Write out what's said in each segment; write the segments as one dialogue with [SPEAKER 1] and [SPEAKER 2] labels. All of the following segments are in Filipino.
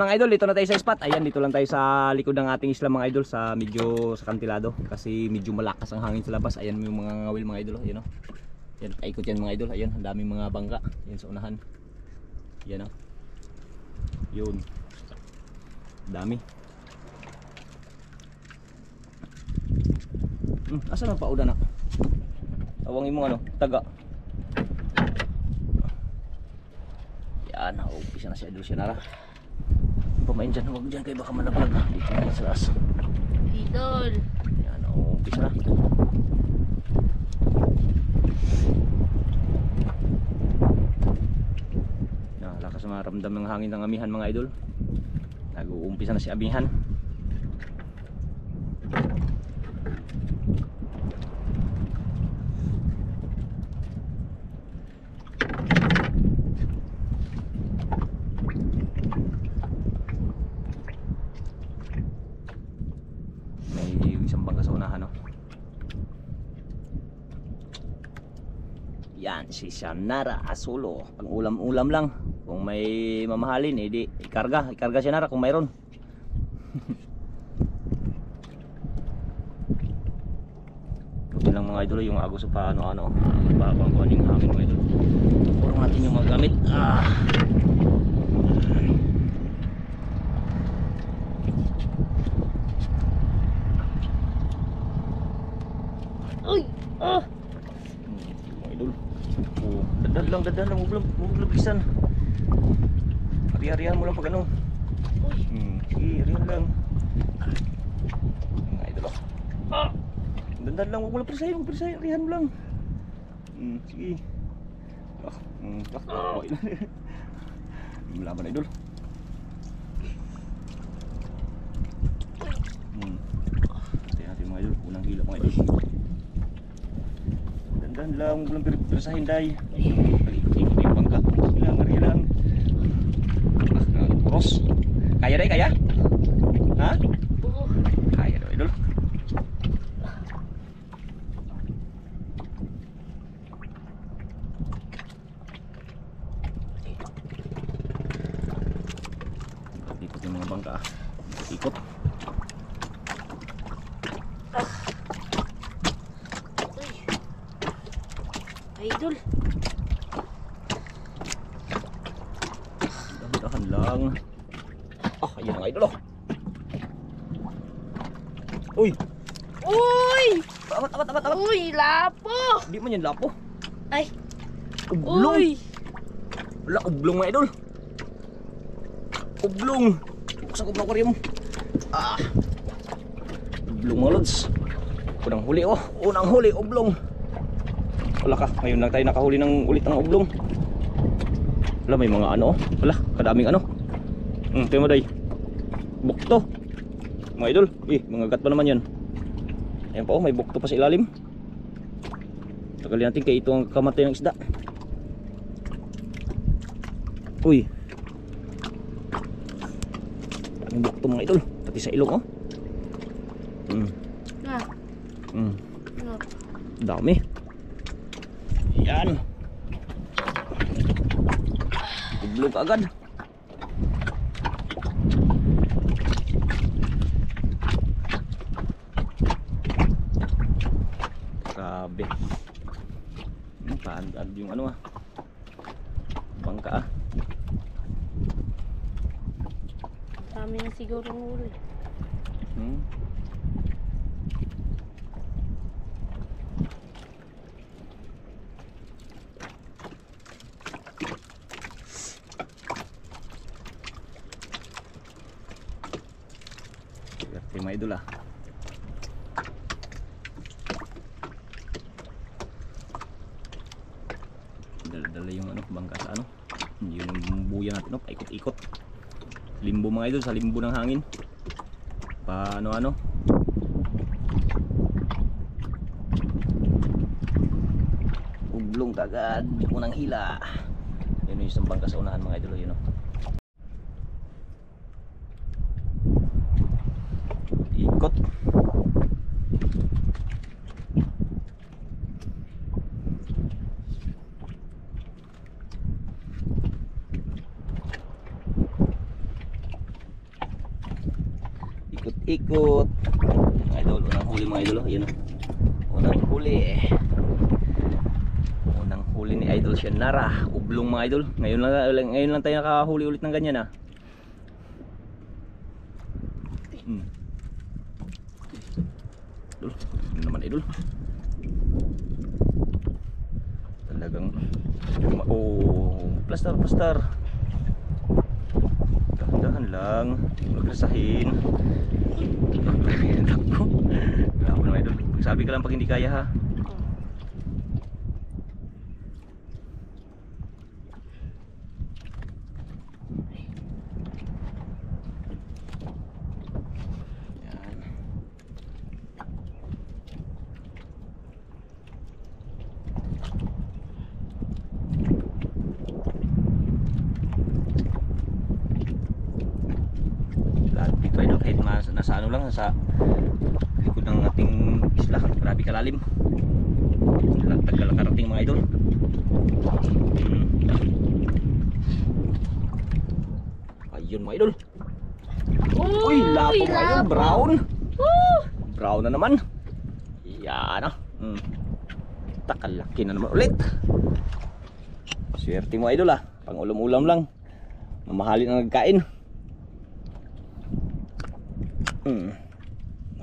[SPEAKER 1] mga idol, dito na tayo sa spot. Ayan, dito lang tayo sa likod ng ating isla mga idol, sa medyo sa kantilado kasi medyo malakas ang hangin sa labas. Ayan yung mga ngawil mga idol, ayan oh. Yan, paikot yan mga idol. Ayan, ang daming mga bangka. Yan sa unahan. Yan oh. Yun. Dami. Asa na pauda na? Awangin mo ano, taga. Yan, umpisa na si Idol Syanara. Pamain dyan, huwag dyan kayo baka malaglag. Dito na sa taas.
[SPEAKER 2] Idol.
[SPEAKER 1] Yan, umpisa na. Lakas na maramdam ng hangin ng amihan mga idol. Nag-uumpisa na si amihan. Yan si Syanara Asulo. Pang ulam-ulam lang. Kung may mamahalin, edi ikarga Syanara kung mayroon. Ito lang mga idol yung agos pa ano-ano. Babang ko yung hangin mga idol. Puro natin yung magamit.
[SPEAKER 2] Uy!
[SPEAKER 1] Dadan lang, huwag lang bisan. Ari-arihan mo lang pag ano. Sige, arihan lang. Mga idol oh. Dadan lang, huwag lang perisahin, arihan mo lang. Sige. Malaban idol. Hati natin mga idol, unang hila mga idol. Dadan lang, huwag lang perisahin day. Ikot yung bangka. Hilang. Cross. Kaya day, kaya? Ha?
[SPEAKER 2] Oo.
[SPEAKER 1] Kaya daw, idol. Ikot yung mga bangka. Ikot.
[SPEAKER 2] Idol.
[SPEAKER 1] Dahan lang. Ayan ang idol oh. Uy! Amat.
[SPEAKER 2] Uy, lapo.
[SPEAKER 1] Di man yan lapo.
[SPEAKER 2] Ay.
[SPEAKER 1] Ublong.
[SPEAKER 2] Uy.
[SPEAKER 1] Wala, ublong mga idol. Ublong. Buksan ko ng aquarium. Ublong mga lods. Unang huli, ublong. Wala ka, ngayon lang tayo nakahuli ng ulit ng ublong. Wala, may mga ano. Wala, kadaming ano. Tingnan mo day. Bukto. Mga idol, mga gat pa naman yan. Ayan pa oh, may bukto pa sa ilalim. Tagalin natin kaya ito ang kamatay ng isda. Uy. Ang bukto mga idol, pati sa ilong oh. Dami. Yan. Iblog agad. Grabe. Paandad yung ano bangka
[SPEAKER 2] Dami na siguro ng huli.
[SPEAKER 1] Mga idol dala yung ano bangka sa ano yung buya natin paikot-ikot limbo mga idol, sa limbo ng hangin paano ublong kagad unang hila. Yun yung isang bangka sa unahan mga idol yun ikot. Ikot-ikot. Mga idol, unang huli mga idol. Ayan o. Unang huli. Unang huli ni Idol Shenara. Ublong mga idol. Ngayon lang tayo nakahuli ulit ng ganyan ah. Idol, ano naman idol? Talagang plaster. Dahan lang, huwag rasahin. Takbo. Grabe naman idol. Sabi ka lang pag hindi kaya ha. Yan. Lahat dito idol, kahit nasa ano lang, nasa likod ng ating isla, grabe kalalim. Tagal karating mga idol. Ayun mga idol. Uy, lapo mga idol, brown. Brown na naman. Yan ah. Takalaki na naman ulit. Swerte mo idol ah. Pang ulam-ulam lang. Mamahalin ang nagkain.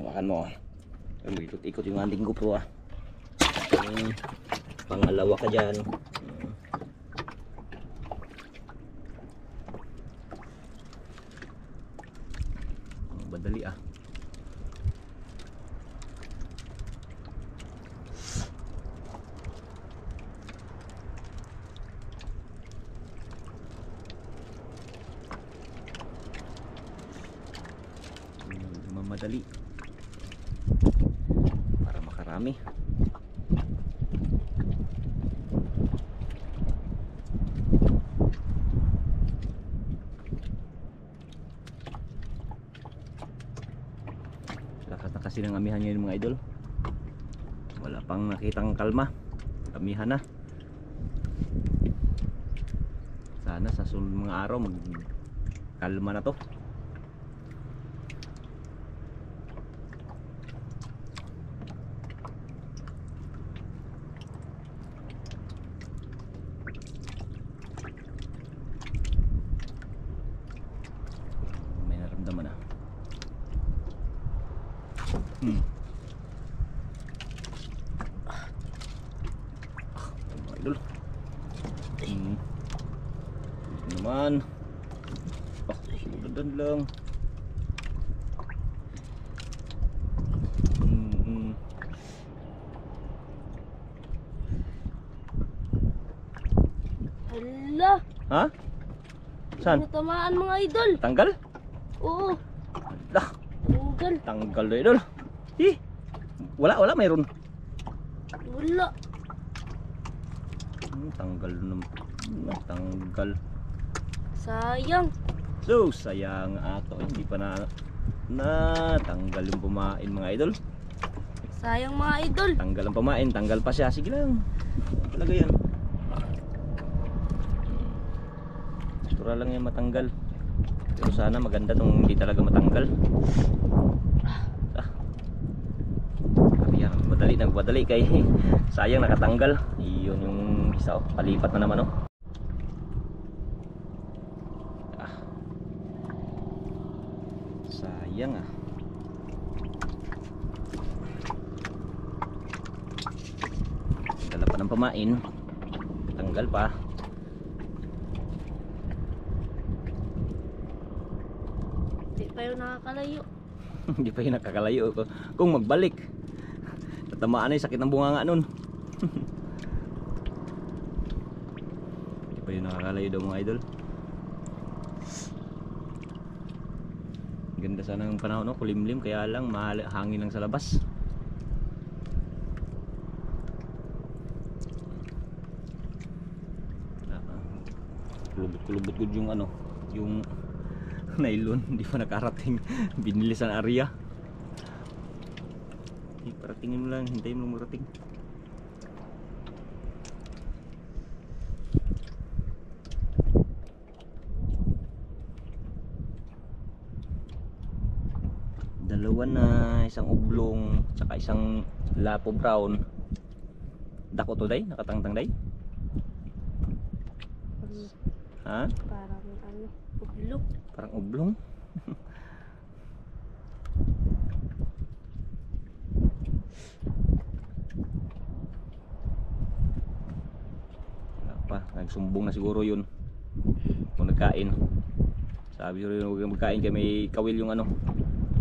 [SPEAKER 1] Hawakan mo. Ikot-ikot yung ating GoPro ah. Pangalawa ka dyan. Badali ah. Mamadali para makarami. Lakas na kasi ng amihan ngayon mga idol. Wala pang nakitang kalma. Amihan na. Sana sa sunod mga araw magkalma na to. May naramdaman na. Mga idol. Naman. Sudadan lang.
[SPEAKER 2] Hala,
[SPEAKER 1] Ha? Saan?
[SPEAKER 2] natamaan mga idol.
[SPEAKER 1] Tanggal?
[SPEAKER 2] Oo,
[SPEAKER 1] Dah,
[SPEAKER 2] tanggal.
[SPEAKER 1] tanggal na idol. Wala mayroon.
[SPEAKER 2] Wala.
[SPEAKER 1] Tanggal naman. Tanggal.
[SPEAKER 2] Sayang.
[SPEAKER 1] So, sayang ato. Hindi pa tanggal yung pumain mga idol.
[SPEAKER 2] Sayang mga idol.
[SPEAKER 1] Tanggal ang pumain, tanggal pa siya. Sige lang. Talaga yan. Natural lang yan matanggal. Pero sana maganda tong hindi talaga matanggal. Ayan, nagmadali kay sayang nakatanggal. Iyon yung isa oh. Palipat na naman oh. Sayang ah. Dala pa ng pamain. Tanggal pa.
[SPEAKER 2] Di pa yung nakakalayo.
[SPEAKER 1] Hindi pa yun nakakalayo. Kung magbalik, tatamaan na yung sakit ng bunganga nun. Hindi pa yun nakakalayo daw mga idol. Ganda sana ng panahon, no? Kulimlim, kaya lang hangin lang sa labas. Kulubot ko yung ano, yung nylon, hindi pa nakarating. Binili sa area. Paratingin mo lang, hintayin mo lang marating. 3-1 na, isang ublong, tsaka isang lapo brown. Dako to day, nakatangtang day. Ha?
[SPEAKER 2] Parang ano, ublok.
[SPEAKER 1] Parang ublong. Wala pa, nagsumbong na siguro yun kung nagkain. Sabi ko rin huwag kang magkain kaya may kawil yung ano,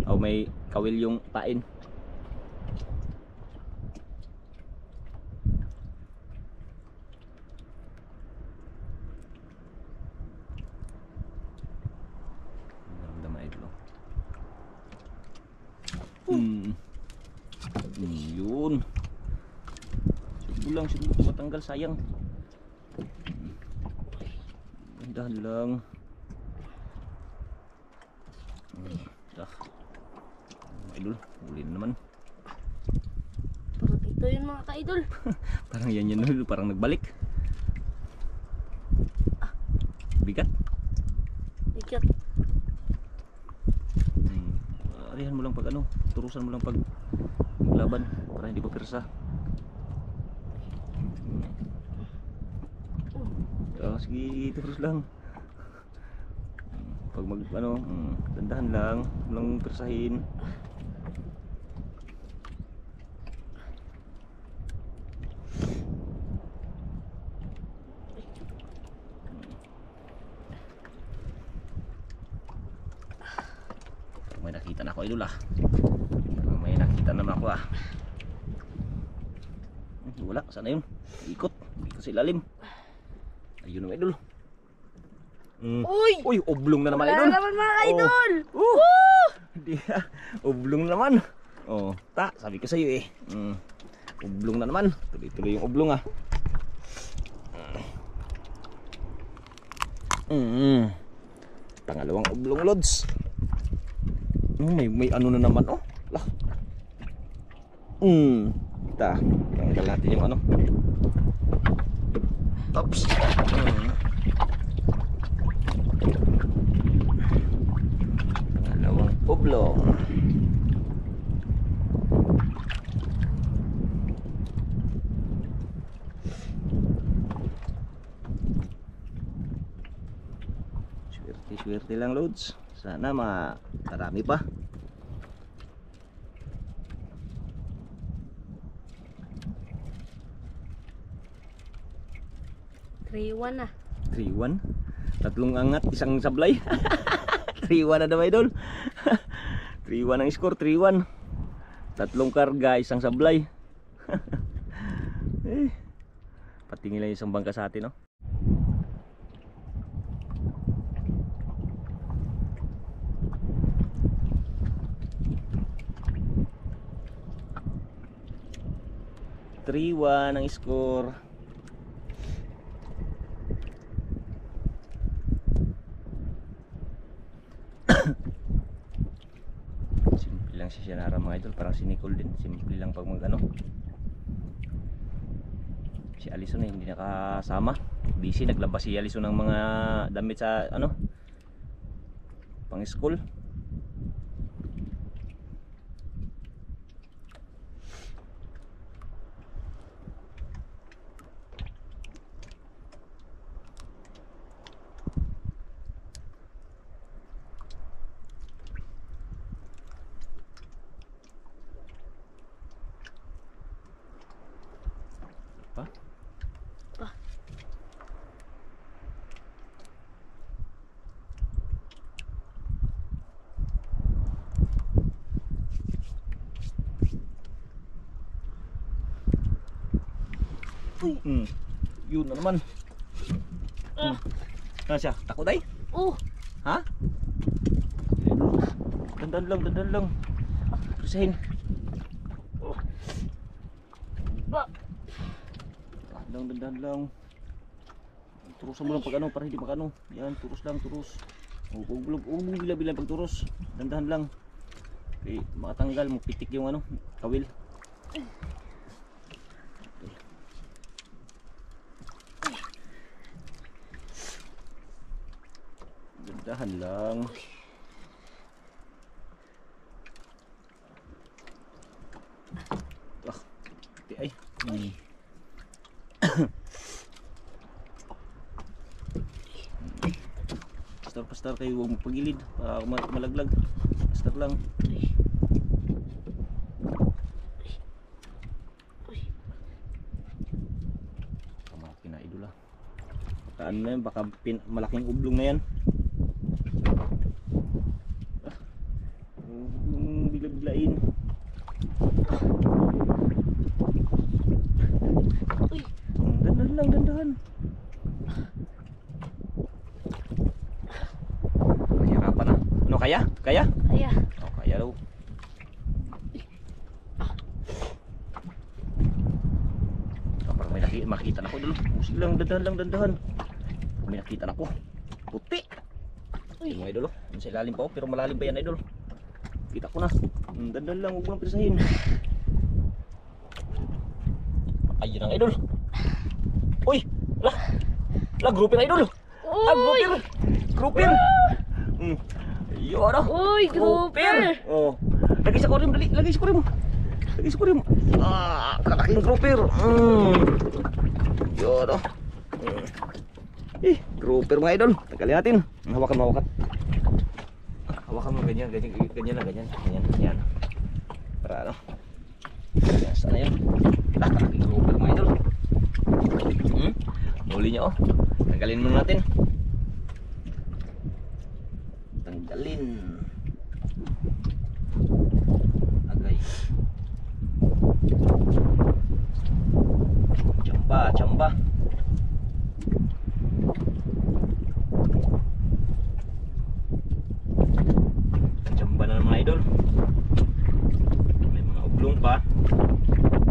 [SPEAKER 1] o may kawil yung pain. Naramdaman ito. Yun. Siguro matanggal, sayang. Dahan lang. Idol, uli na naman.
[SPEAKER 2] Parang ito yun mga ka-idol.
[SPEAKER 1] Parang yan yun, parang nagbalik. Bigat.
[SPEAKER 2] Bigat.
[SPEAKER 1] Arihan mo lang pag ano, turusan mo lang pag maglaban para hindi pa pirsa. Sige, terus lang. Pag mag ano, dandahan lang, walang persahin. May nakita na ako, idol ah. May nakita naman ako ah. Wala, sana yun. Ikot sa ilalim. Ayun naman, idol.
[SPEAKER 2] Uy!
[SPEAKER 1] Uy, oblong na naman,
[SPEAKER 2] Wala
[SPEAKER 1] idol.
[SPEAKER 2] na naman mga idol!
[SPEAKER 1] Hindi oblong na naman. Oh, sabi ko sa iyo eh. Oblong na naman. Tuloy-tuloy yung oblong ah. Pangalawang oblong, lods. May ano na naman oh. Lah. Tanggal natin yung ano. Oops. Pangalawang oblong. Swerte lang, loads. Sana marami pa.
[SPEAKER 2] Three-one na.
[SPEAKER 1] 3-1. Tatlong angat, isang sablay. 3-1 na daw, idol. 3-1 ang score, 3-1. Tatlong karga, isang sablay. Patingin lang isang bangka sa atin, no? Three-one ang score. Simple lang si Sianara mga idol, parang si Nicole din. Simple lang pag mag ano. Si Alison eh, hindi nakasama. Busy, naglabas si Alison ng mga damit sa ano, pang school. Yun na naman. Ano siya? Takot ay? Ha? Dandan lang. Presahin. Dandan lang. Turusan mo lang pag ano para hindi makano. Yan, turus lang, turus. Huwag bila-bila pag turus. Dandan lang. Okay, makatanggal mo pitik yung ano, kawil. Dahan lang. Pastar kayo, huwag magpagilid para malaglag. Pastar lang. Kamaki na idol ah. Baka ano na yan, baka malaking ublong na yan. Bigla-biglain.
[SPEAKER 2] Uy.
[SPEAKER 1] Dandahan lang, dandahan. Mahirapan na. Ano kaya? Kaya?
[SPEAKER 2] Kaya.
[SPEAKER 1] Oh, kaya daw. Parang may makita na ko dulu. Usig lang, dandahan lang, dandahan. May nakita na ko. Puti.
[SPEAKER 2] Uy.
[SPEAKER 1] Yung idol, yung sa ilalim pa oh, pero malalim pa yan idol. Kita ko na. Dandahan lang, huwag mo nang pisahin. Ayun ang idol. Uy! La, grouper idol. Ah,
[SPEAKER 2] Uy.
[SPEAKER 1] grouper. Yun ah.
[SPEAKER 2] Uy, grouper.
[SPEAKER 1] Oh. Lagi sa aquarium, dali. Lagi sa aquarium. Lagi sa aquarium. Ah, kalaking grouper. Yun ah. Grouper mga idol. Tagalin natin. Hawakan. Hawakan mo ganyan lang. Yan. Para ano. Yan, sana yun. Kalaking grouper mga idol. Huli niya oh. Tanggalin muna natin. Tanggalin. Agay. Chamba. Chamba na mga idol. May mga ublong pa.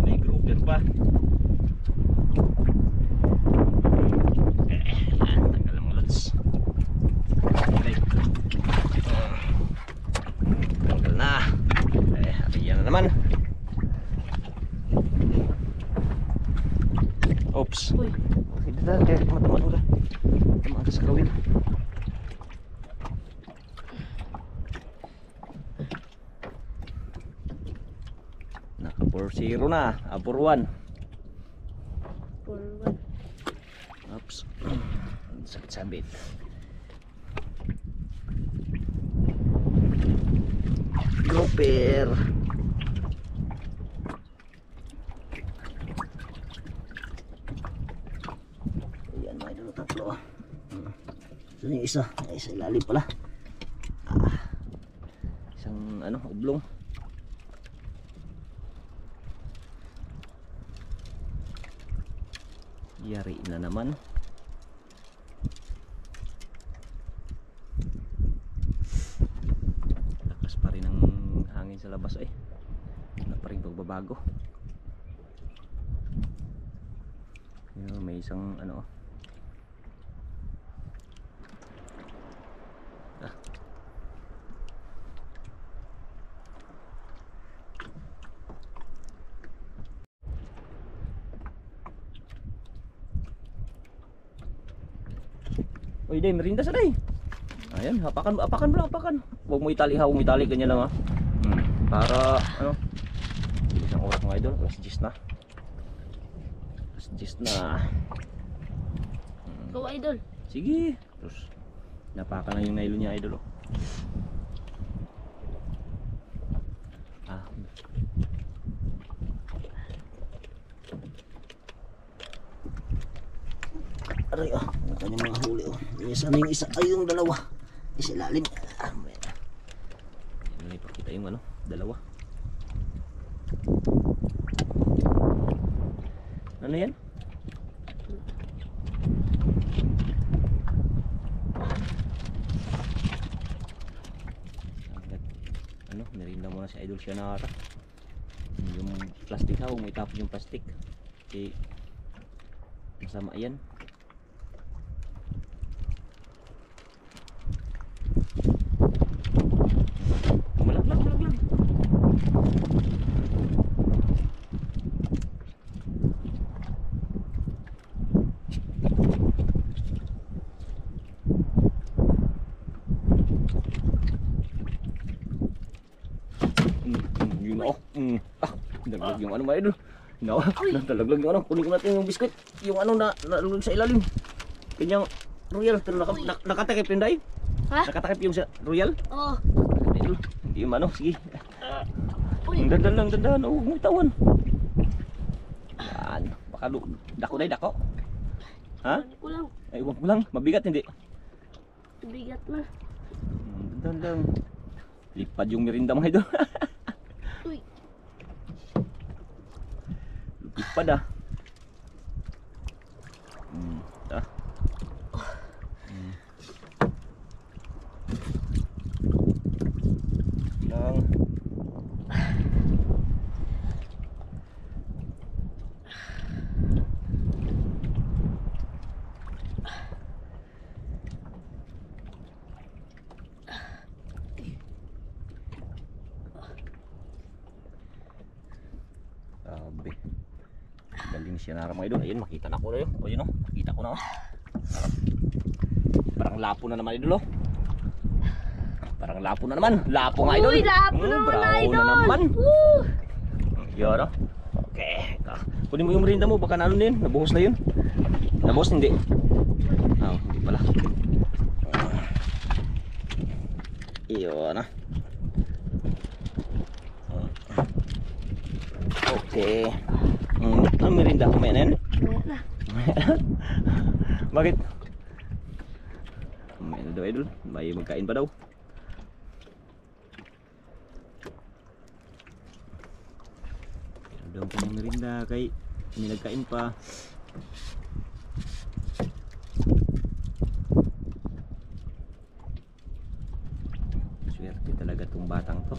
[SPEAKER 1] May grouper pa. Tanggal ang lots. Tanggal na. Ayan na naman. Oops.
[SPEAKER 2] Uy.
[SPEAKER 1] Hindi na, kaya matamaan ka. Tamaan ka sa kawil. Naka 4-0 na. 4-1.
[SPEAKER 2] Forward.
[SPEAKER 1] Oops. Sakit sabit. Grouper. Ayan mga idol, tatlo. Saan yung isa? Ay, isa ilalim pala. Isang ano, ublong. Yari na naman. Lakas pa rin ang hangin sa labas eh. Wala pa rin pagbabago. Yun, may isang ano. Uy, day, merinda sa day. Ayan, apakan. Huwag mo itali ha, ganyan lang ha. Para, ano, isang oras mga idol, alas 10 na.
[SPEAKER 2] Ikaw, idol.
[SPEAKER 1] Sige. Terus, napakan lang yung nylon niya idol oh. Aray ah, ang kanyang mga huli oh. Isa na yung isa, ay yung dalawa. Isa ilalim. May pakita yung ano, dalawa. Ano yan? Ano, merinda muna si Idol Shanara. Yung plastic ha, huwag mo itapon yung plastic. Okay. Masama yan. Malaglag. Yun oh. Nalaglag yung ano mga idol. Nalaglag yung ano. Kunin ko natin yung biskuit. Yung ano na nalaglag sa ilalim. Kanyang Royal, pero nakatakip yun dahil.
[SPEAKER 2] Ha?
[SPEAKER 1] Nakatakip yung sa Royal.
[SPEAKER 2] Oo.
[SPEAKER 1] Hindi yung ano, sige.
[SPEAKER 2] Uy.
[SPEAKER 1] Dandan lang, dandan. Huwag mo itawan. Yan. Baka dako na, dako. Ha?
[SPEAKER 2] Ano ko lang.
[SPEAKER 1] Ay, huwag mo lang. Mabigat, hindi.
[SPEAKER 2] Bigat na.
[SPEAKER 1] Dandan lang. Lipad yung merinda mga idol.
[SPEAKER 2] Uy.
[SPEAKER 1] Lipad ah. Ah. Lang. Sabi. Galing siya na mga idol. Ayun, makita na ko na yun. O yun o, nakita ko na o. Parang lapo na naman idol o. Parang lapo na naman. Lapo nga idol.
[SPEAKER 2] Uy, lapo naman
[SPEAKER 1] brown
[SPEAKER 2] idol.
[SPEAKER 1] na naman.
[SPEAKER 2] Woo!
[SPEAKER 1] Yun o. Okay. Kunin mo yung merinda mo. Baka na ano na yun. Nabuhos na yun. Nabuhos hindi. Oh, hindi pala. Yun o. Okay. Ang merinda ko may na yan?
[SPEAKER 2] Ayan na.
[SPEAKER 1] Bakit? May na daw idol. May magkain pa daw. Meron daw kanyang merinda kay hindi nagkain pa. Swerte talaga tong batang to.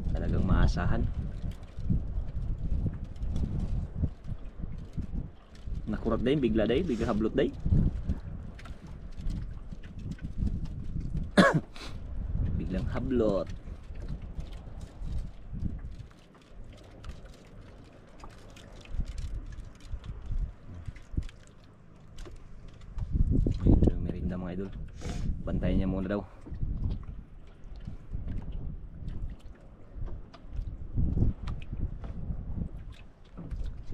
[SPEAKER 1] Talagang maasahan. Nakurat day, bigla hablot day. Biglang hablot. Ito yung merinda mga idol. Bantayan niya muna daw.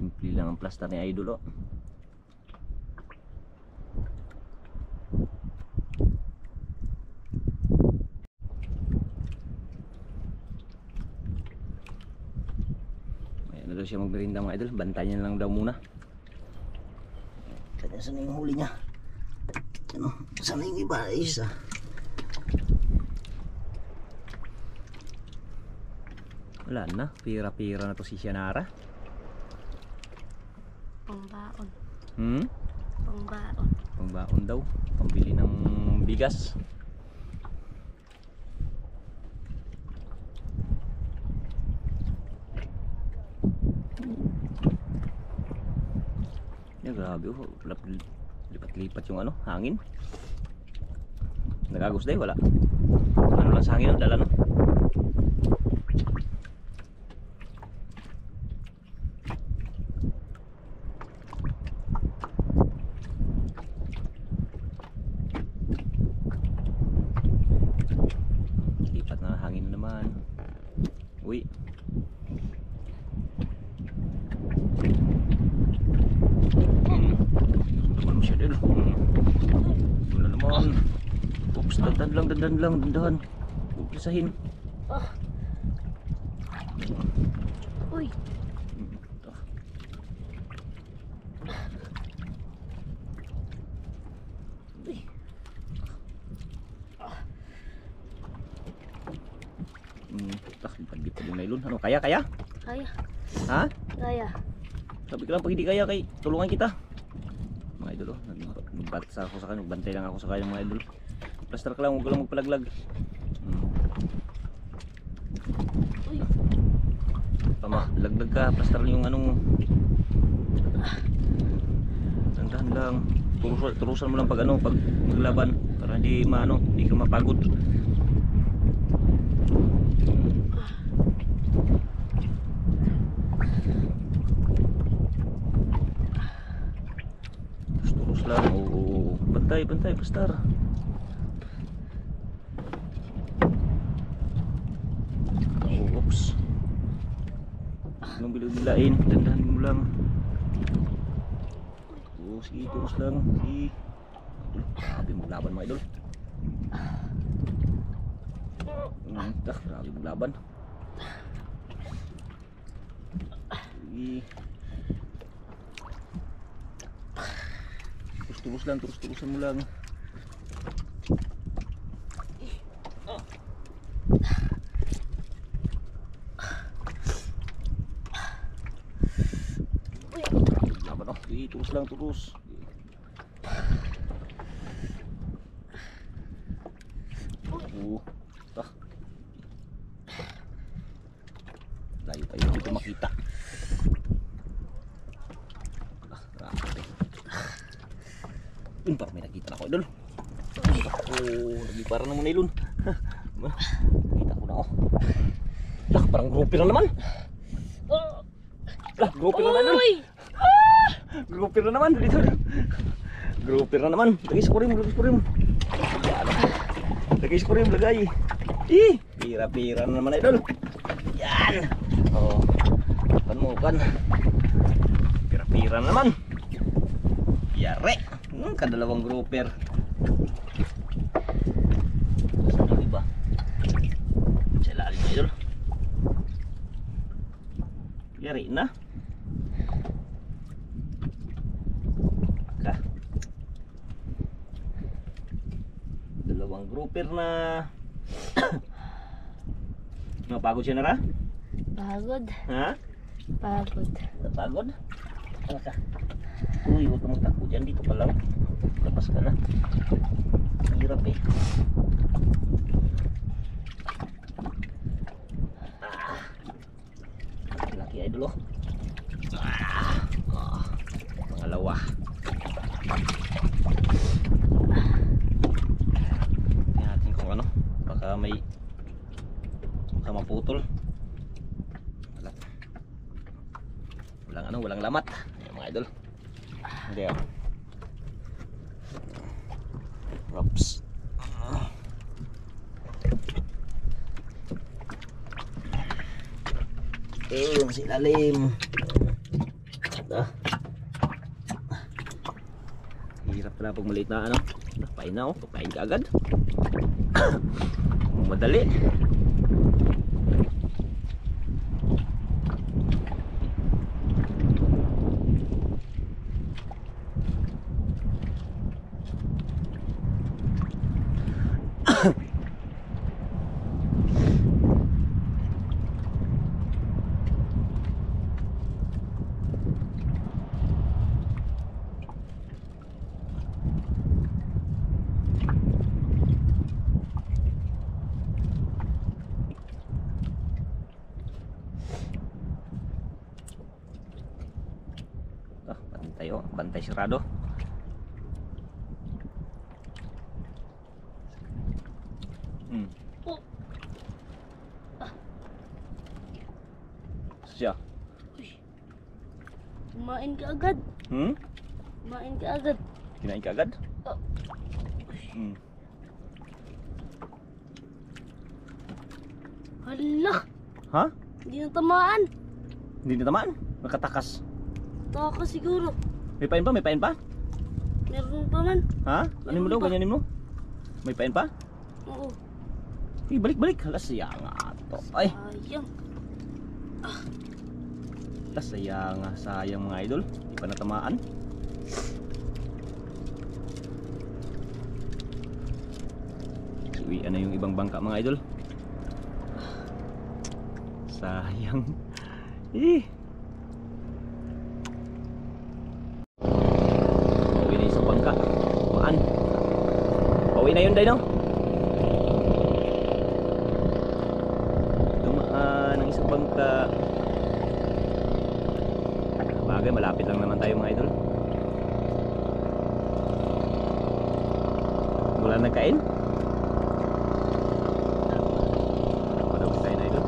[SPEAKER 1] Simple lang ang plaster ni idol oh. Ayan na daw siya magmerinda mga idol. Bantayan niya lang daw muna. Kanya saan yung huli niya? Ano? Saan yung iba? Isa. Wala na. Pira-pira na to si Sianara.
[SPEAKER 2] Pangbaon.
[SPEAKER 1] Hmm?
[SPEAKER 2] Pangbaon.
[SPEAKER 1] Pangbaon daw. Pambili ng bigas. Ya, grabe oh. Lipat-lipat yung ano, hangin. Nagagos day, wala. Ano lang sa hangin, dala no? Lipat na hangin naman. Uy. Naman mo siya din. Wala naman. Oops, dandan lang, dandan. Huwag pisahin.
[SPEAKER 2] Oh. Uy. Lipat-lipat yung nylon. Ano, kaya? Kaya.
[SPEAKER 1] Ha?
[SPEAKER 2] Kaya.
[SPEAKER 1] Sabi ko lang pag hindi kaya kay tulungan kita. Mga idol, nagbantay ako sa kanya, nagbantay lang ako sa kanya mga idol. Plaster ka lang, huwag ka lang magpalaglag.
[SPEAKER 2] Uy.
[SPEAKER 1] Tama, laglag ka, plaster lang yung anong. Tandahan lang. Turusan mo lang pag ano, pag maglaban para hindi maano, hindi ka mapagod. Turus lang. Oo, bantay, plaster. Oops. Nung bilain, dandahan mo lang. Oo, sige, turus lang. Sige. Grabe maglaban mga idol. Grabe maglaban. Terus-terus lang, terus-terusan mo lang. Laban oh, terus lang, terus. Layo tayo, hindi ko makita. Grabe. Yun, parang may nakita na ako, idol. Lagi parang naman nilon. Nakita ko na ako. Parang grouper na naman. Grouper na naman, idol. Grouper na naman dito. Grouper na naman. Lagay sa kurim, lagay sa kurim. Lagay sa kurim, lagay. Pira-pira na naman, idol. Yan. Oh. Kan. Pira-pira na naman. Yare. Kadalawang grouper. Saan yung iba? Sa ilalim, idol. Yare na. Dalawang grouper na. Napagod siya na ra?
[SPEAKER 2] Pagod.
[SPEAKER 1] Ha?
[SPEAKER 2] Pagod.
[SPEAKER 1] Napagod? Ano ka? Uy, huwag ka magtakbo dyan. Dito ka lang. Lapas ka na. Hirap eh. Laki idol oh. Pangalawa. Tingnan natin kung ano. Baka maputol. Walang lamat. Ayan mga idol. Hindi oh. Oops. Masih lalim. Hirap pala pag maliit na ano. Papain na oh. Papain ka agad. Madali. Bantay sirado. Siya.
[SPEAKER 2] Kumain ka agad. Kumain ka agad.
[SPEAKER 1] Kinain ka agad?
[SPEAKER 2] Hala.
[SPEAKER 1] Ha?
[SPEAKER 2] Hindi na tamaan.
[SPEAKER 1] Hindi na tamaan? Nakatakas.
[SPEAKER 2] Taka siguro.
[SPEAKER 1] May pain pa? May pain pa?
[SPEAKER 2] Meron pa man.
[SPEAKER 1] Ha? Ano mo daw? Ganyanin mo? May pain pa?
[SPEAKER 2] Oo.
[SPEAKER 1] Balik-balik. Hala, saya nga to. Ay.
[SPEAKER 2] Sayang.
[SPEAKER 1] Hala, saya nga. Sayang mga idol. Hindi pa natamaan. Suwian na yung ibang bangka mga idol. Sayang. Pauwi na yung isang bangka. Maan. Pauwi na yun, Day, no? Dumaan ang isang bangka. Bagay, malapit lang naman tayo mga idol. Wala nagkain? Wala nagkain na idol.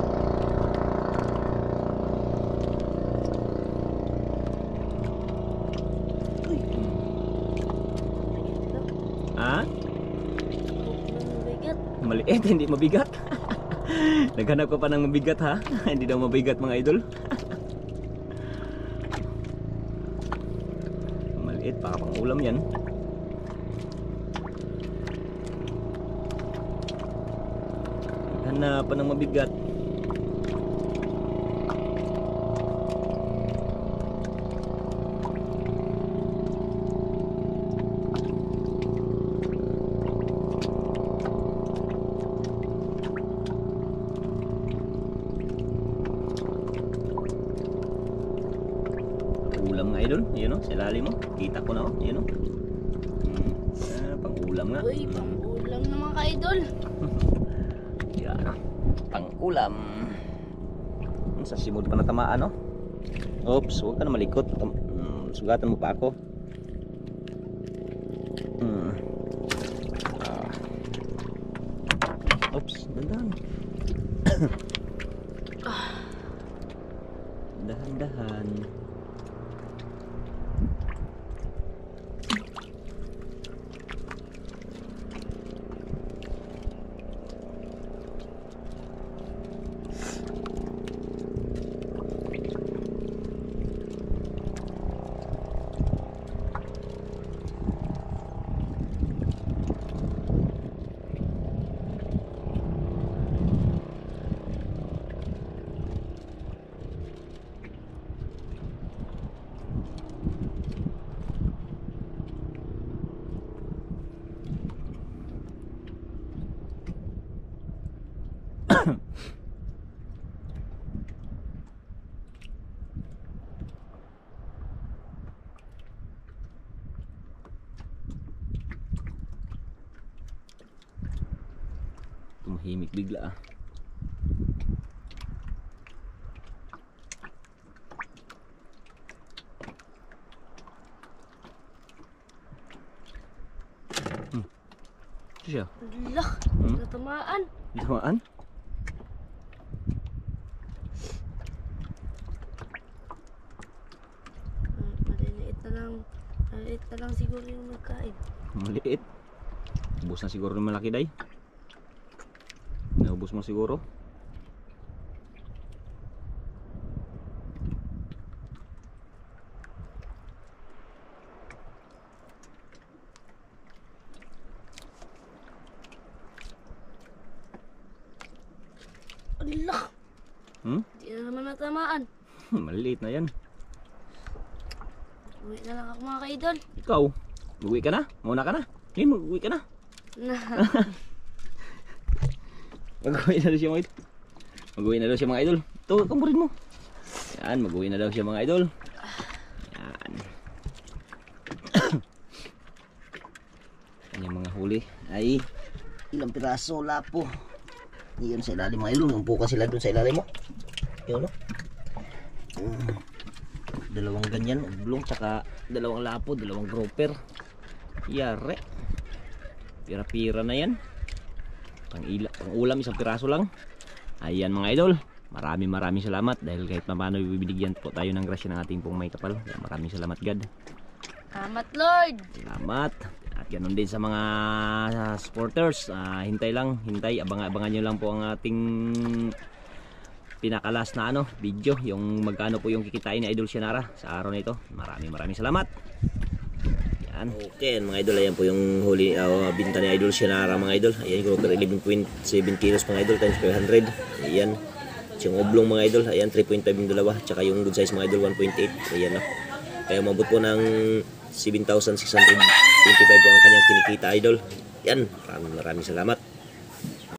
[SPEAKER 1] Ha?
[SPEAKER 2] Mabigat.
[SPEAKER 1] Maliit, hindi mabigat. Naghanap ka pa ng mabigat ha? Hindi daw mabigat mga idol. Maliit, baka pang ulam yan. hanapan ng mabigat. Ulam nga idol, yun o, sa ilalim mo. Kita ko na o, yun o. Pang ulam nga.
[SPEAKER 2] Uy, pang-ulam na mga ka-idol.
[SPEAKER 1] Yan o, pang ulam. Sa simod pa natamaan o. Oops, huwag ka na malikot. Sugatan mo pa ako. Oops, dandan. Dahan-dahan. Tumahimik bigla ah. Ito siya.
[SPEAKER 2] Ala, natamaan.
[SPEAKER 1] Damaan?
[SPEAKER 2] Maliliit na lang siguro yung nagkain.
[SPEAKER 1] Maliit. Ubus na siguro ng malaki day. Naubos mo siguro.
[SPEAKER 2] Ala, di na naman natamaan.
[SPEAKER 1] Maliit na yan.
[SPEAKER 2] Uwi na lang ako mga ka-idol.
[SPEAKER 1] Ikaw, mag-uwi ka na? Mauna ka na? Hindi, mag-uwi ka na. Mag-uwi na daw siya mga idol. Mag-uwi na daw siya mga idol. Ito, kamburin mo. Yan, mag-uwi na daw siya mga idol. Yan. Yan yung mga huli. Ay, ilang piraso, lapo. Yan sa ilalim mga idol. Umpukan sila dun sa ilalim mo. Yun, no? Dalawang ganyan, oblong, tsaka dalawang lapo, dalawang grouper. Yare. Pira-pira na yan. Pang-ulam, isang piraso lang. Ayan mga idol, maraming salamat dahil kahit paano bibigyan po tayo ng grasya ng ating pong may kapal. Maraming salamat God.
[SPEAKER 2] Salamat Lord.
[SPEAKER 1] Salamat. At ganoon din sa mga supporters. Hintay, abangan nyo lang po ang ating pinakalas na video, yung magkano po yung kikitain ni Idol Cianara sa araw na ito. Maraming salamat. Yan. Okay, mga idol, ayan po yung huli binta ni Idol Cianara mga idol. Ayan, grouper 11.7 kilos mga idol times 500. Ayan. Yung oblong mga idol, ayan 3.5 yung dalawa, tsaka yung good size mga idol 1.8. Ayan na. Kaya umabot po ng 7,625 po ang kanyang kinikita idol. Yan, maraming salamat.